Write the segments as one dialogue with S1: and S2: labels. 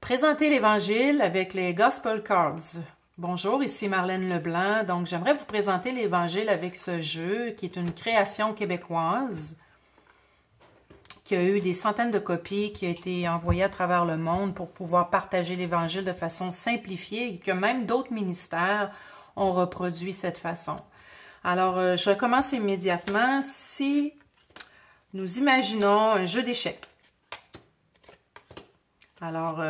S1: Présenter l'Évangile avec les Gospel Cards. Bonjour, ici Marlène Leblanc. Donc, j'aimerais vous présenter l'Évangile avec ce jeu qui est une création québécoise qui a eu des centaines de copies, qui a été envoyée à travers le monde pour pouvoir partager l'Évangile de façon simplifiée et que même d'autres ministères ont reproduit cette façon. Alors, je recommence immédiatement. Si nous imaginons un jeu d'échecs. Alors,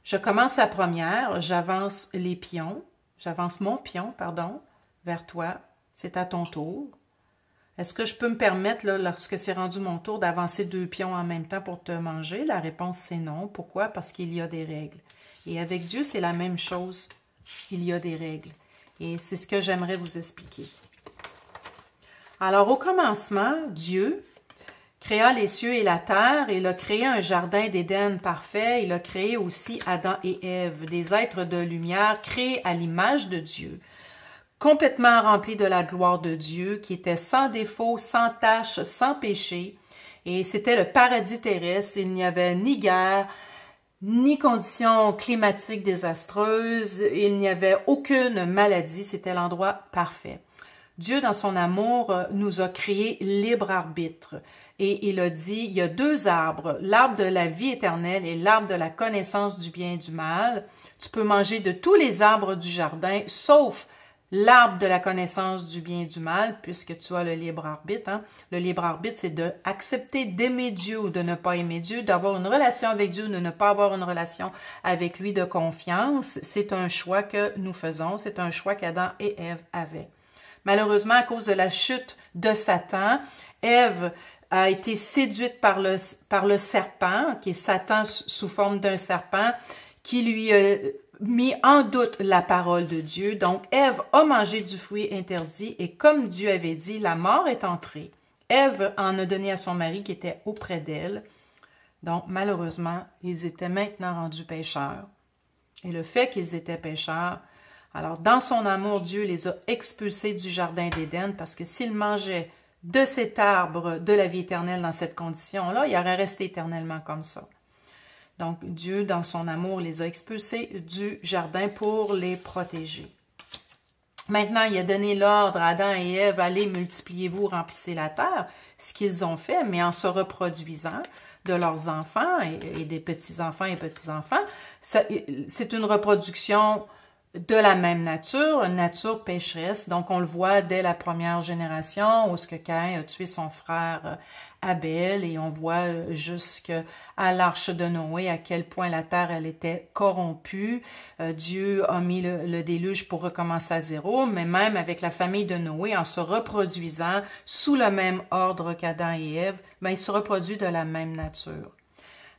S1: je commence la première, j'avance les pions, j'avance mon pion, pardon, vers toi. C'est à ton tour. Est-ce que je peux me permettre, là, lorsque c'est rendu mon tour, d'avancer 2 pions en même temps pour te manger? La réponse, c'est non. Pourquoi? Parce qu'il y a des règles. Et avec Dieu, c'est la même chose. Il y a des règles. Et c'est ce que j'aimerais vous expliquer. Alors, au commencement, Dieu créa les cieux et la terre, il a créé un jardin d'Éden parfait, il a créé aussi Adam et Ève, des êtres de lumière créés à l'image de Dieu, complètement remplis de la gloire de Dieu, qui étaient sans défaut, sans tache, sans péché, et c'était le paradis terrestre, il n'y avait ni guerre, ni conditions climatiques désastreuses, il n'y avait aucune maladie, c'était l'endroit parfait. Dieu, dans son amour, nous a créé libre arbitre. Et il a dit, il y a 2 arbres, l'arbre de la vie éternelle et l'arbre de la connaissance du bien et du mal. Tu peux manger de tous les arbres du jardin, sauf l'arbre de la connaissance du bien et du mal, puisque tu as le libre arbitre. Hein? Le libre arbitre, c'est d'accepter d'aimer Dieu ou de ne pas aimer Dieu, d'avoir une relation avec Dieu ou de ne pas avoir une relation avec lui de confiance. C'est un choix que nous faisons, c'est un choix qu'Adam et Ève avaient. Malheureusement, à cause de la chute de Satan, Ève a été séduite par le serpent, qui est Satan sous forme d'un serpent, qui lui a mis en doute la parole de Dieu. Donc, Ève a mangé du fruit interdit et comme Dieu avait dit, la mort est entrée. Ève en a donné à son mari qui était auprès d'elle. Donc, malheureusement, ils étaient maintenant rendus pécheurs. Et le fait qu'ils étaient pécheurs, alors, dans son amour, Dieu les a expulsés du jardin d'Éden parce que s'ils mangeaient de cet arbre de la vie éternelle dans cette condition-là, ils auraient resté éternellement comme ça. Donc, Dieu, dans son amour, les a expulsés du jardin pour les protéger. Maintenant, il a donné l'ordre à Adam et Ève, allez, multipliez-vous, remplissez la terre, ce qu'ils ont fait, mais en se reproduisant de leurs enfants et des petits-enfants et petits-enfants. C'est une reproduction de la même nature, une nature pécheresse. Donc, on le voit dès la première génération où ce que Caïn a tué son frère Abel et on voit jusqu'à l'arche de Noé à quel point la terre, elle était corrompue. Dieu a mis le déluge pour recommencer à zéro, mais même avec la famille de Noé, en se reproduisant sous le même ordre qu'Adam et Ève, ben, il se reproduit de la même nature.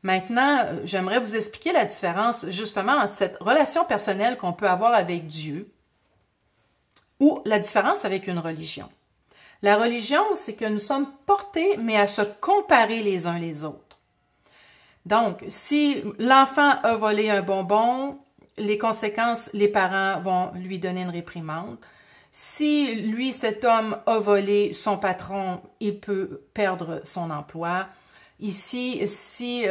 S1: Maintenant, j'aimerais vous expliquer la différence justement entre cette relation personnelle qu'on peut avoir avec Dieu ou la différence avec une religion. La religion, c'est que nous sommes portés, mais à se comparer les uns les autres. Donc, si l'enfant a volé un bonbon, les conséquences, les parents vont lui donner une réprimande. Si lui, cet homme, a volé son patron, il peut perdre son emploi. Ici, si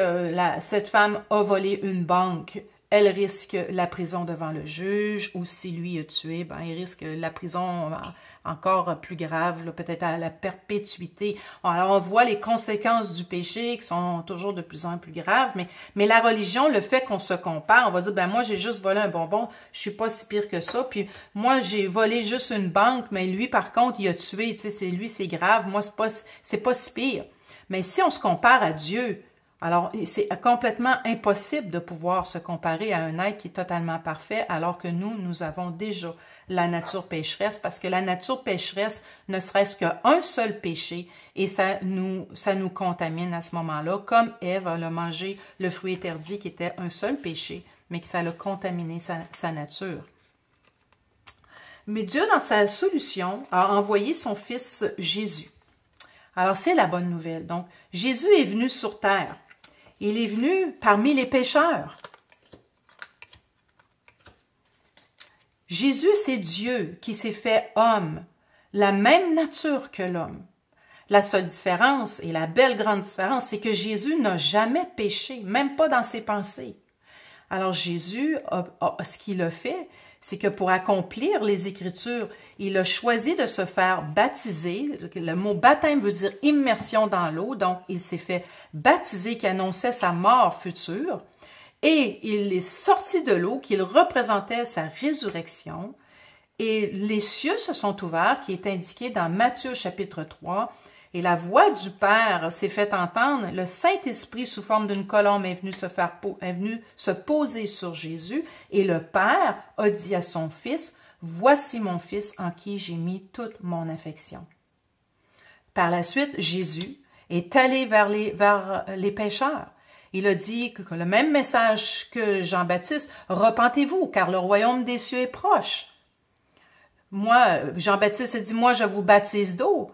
S1: cette femme a volé une banque, elle risque la prison devant le juge, ou si lui a tué, ben, il risque la prison encore plus grave, peut-être à la perpétuité. Alors, on voit les conséquences du péché qui sont toujours de plus en plus graves, mais la religion, le fait qu'on se compare, on va dire, ben moi, j'ai juste volé un bonbon, je suis pas si pire que ça, puis moi, j'ai volé juste une banque, mais lui, par contre, il a tué, tu sais, lui, c'est grave, moi, c'est pas si pire. Mais si on se compare à Dieu, alors c'est complètement impossible de pouvoir se comparer à un être qui est totalement parfait alors que nous avons déjà la nature pécheresse parce que la nature pécheresse ne serait-ce qu'un seul péché et ça nous contamine à ce moment-là, comme Ève a mangé le fruit interdit qui était un seul péché, mais que ça a contaminé sa nature. Mais Dieu, dans sa solution, a envoyé son Fils Jésus. Alors, c'est la bonne nouvelle. Donc, Jésus est venu sur terre. Il est venu parmi les pécheurs. Jésus, c'est Dieu qui s'est fait homme, la même nature que l'homme. La seule différence, et la belle grande différence, c'est que Jésus n'a jamais péché, même pas dans ses pensées. Alors Jésus, ce qu'il a fait, c'est que pour accomplir les Écritures, il a choisi de se faire baptiser. Le mot baptême veut dire immersion dans l'eau, donc il s'est fait baptiser qui annonçait sa mort future. Et il est sorti de l'eau, qu'il représentait sa résurrection. Et les cieux se sont ouverts, qui est indiqué dans Matthieu chapitre 3. Et la voix du Père s'est fait entendre. Le Saint-Esprit, sous forme d'une colombe, est venu se poser sur Jésus. Et le Père a dit à son Fils, « Voici mon Fils en qui j'ai mis toute mon affection. » Par la suite, Jésus est allé vers les pécheurs. Il a dit que le même message que Jean-Baptiste, « Repentez-vous, car le royaume des cieux est proche. » Moi, Jean-Baptiste a dit, « Moi, je vous baptise d'eau. »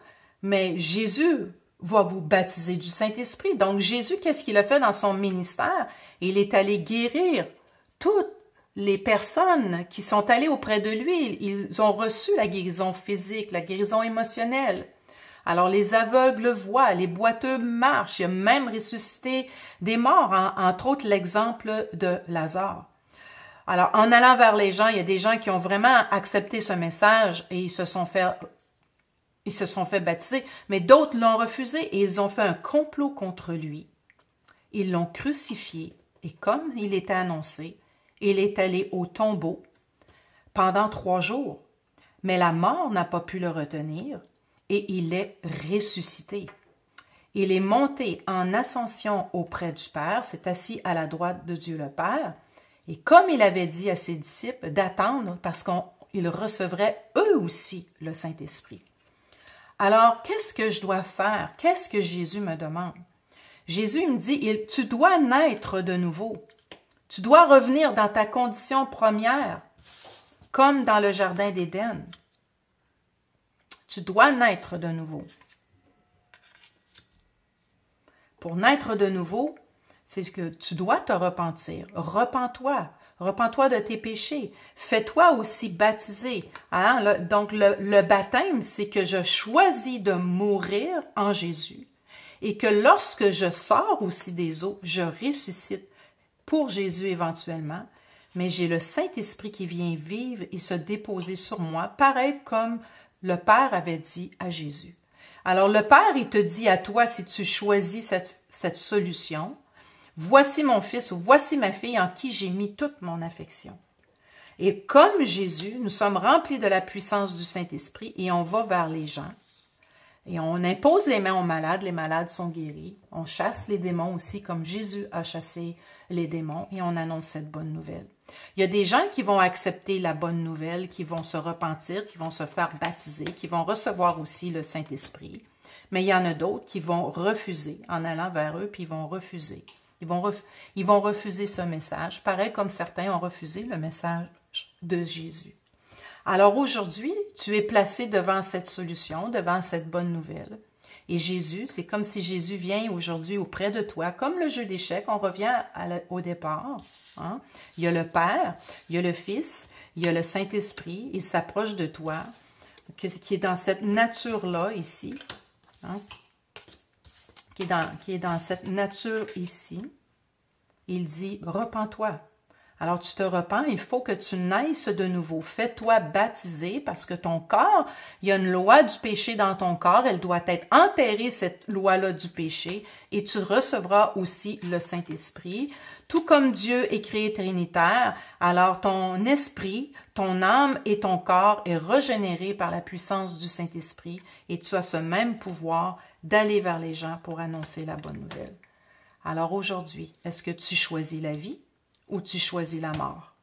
S1: Mais Jésus va vous baptiser du Saint-Esprit. Donc, Jésus, qu'est-ce qu'il a fait dans son ministère? Il est allé guérir toutes les personnes qui sont allées auprès de lui. Ils ont reçu la guérison physique, la guérison émotionnelle. Alors, les aveugles voient, les boiteux marchent. Il a même ressuscité des morts, entre autres l'exemple de Lazare. Alors, en allant vers les gens, il y a des gens qui ont vraiment accepté ce message et ils se sont fait baptiser, mais d'autres l'ont refusé et ils ont fait un complot contre lui. Ils l'ont crucifié et comme il était annoncé, il est allé au tombeau pendant 3 jours. Mais la mort n'a pas pu le retenir et il est ressuscité. Il est monté en ascension auprès du Père, s'est assis à la droite de Dieu le Père, et comme il avait dit à ses disciples d'attendre parce qu'ils recevraient eux aussi le Saint-Esprit. Alors, qu'est-ce que je dois faire? Qu'est-ce que Jésus me demande? Jésus me dit, tu dois naître de nouveau. Tu dois revenir dans ta condition première, comme dans le jardin d'Éden. Tu dois naître de nouveau. Pour naître de nouveau, c'est que tu dois te repentir. Repens-toi. Repens-toi de tes péchés. Fais-toi aussi baptiser. Hein? Donc, le baptême, c'est que je choisis de mourir en Jésus et que lorsque je sors aussi des eaux, je ressuscite pour Jésus éventuellement, mais j'ai le Saint-Esprit qui vient vivre et se déposer sur moi, pareil comme le Père avait dit à Jésus. Alors, le Père, il te dit à toi, si tu choisis cette solution, « Voici mon fils » ou « Voici ma fille en qui j'ai mis toute mon affection. » Et comme Jésus, nous sommes remplis de la puissance du Saint-Esprit et on va vers les gens. Et on impose les mains aux malades, les malades sont guéris. On chasse les démons aussi, comme Jésus a chassé les démons, et on annonce cette bonne nouvelle. Il y a des gens qui vont accepter la bonne nouvelle, qui vont se repentir, qui vont se faire baptiser, qui vont recevoir aussi le Saint-Esprit. Mais il y en a d'autres qui vont refuser, en allant vers eux, puis ils vont refuser. Ils vont refuser ce message, pareil comme certains ont refusé le message de Jésus. Alors aujourd'hui, tu es placé devant cette solution, devant cette bonne nouvelle. Et Jésus, c'est comme si Jésus vient aujourd'hui auprès de toi, comme le jeu d'échecs, on revient au départ. Hein? Il y a le Père, il y a le Fils, il y a le Saint-Esprit, il s'approche de toi, qui est dans cette nature-là ici, hein? qui est dans cette nature ici. Il dit, repens-toi. Alors, tu te repens, il faut que tu naisses de nouveau. Fais-toi baptiser parce que ton corps, il y a une loi du péché dans ton corps. Elle doit être enterrée, cette loi-là du péché. Et tu recevras aussi le Saint-Esprit. Tout comme Dieu est créé trinitaire, alors ton esprit, ton âme et ton corps est régénéré par la puissance du Saint-Esprit. Et tu as ce même pouvoir d'aller vers les gens pour annoncer la bonne nouvelle. Alors aujourd'hui, est-ce que tu choisis la vie ou tu choisis la mort?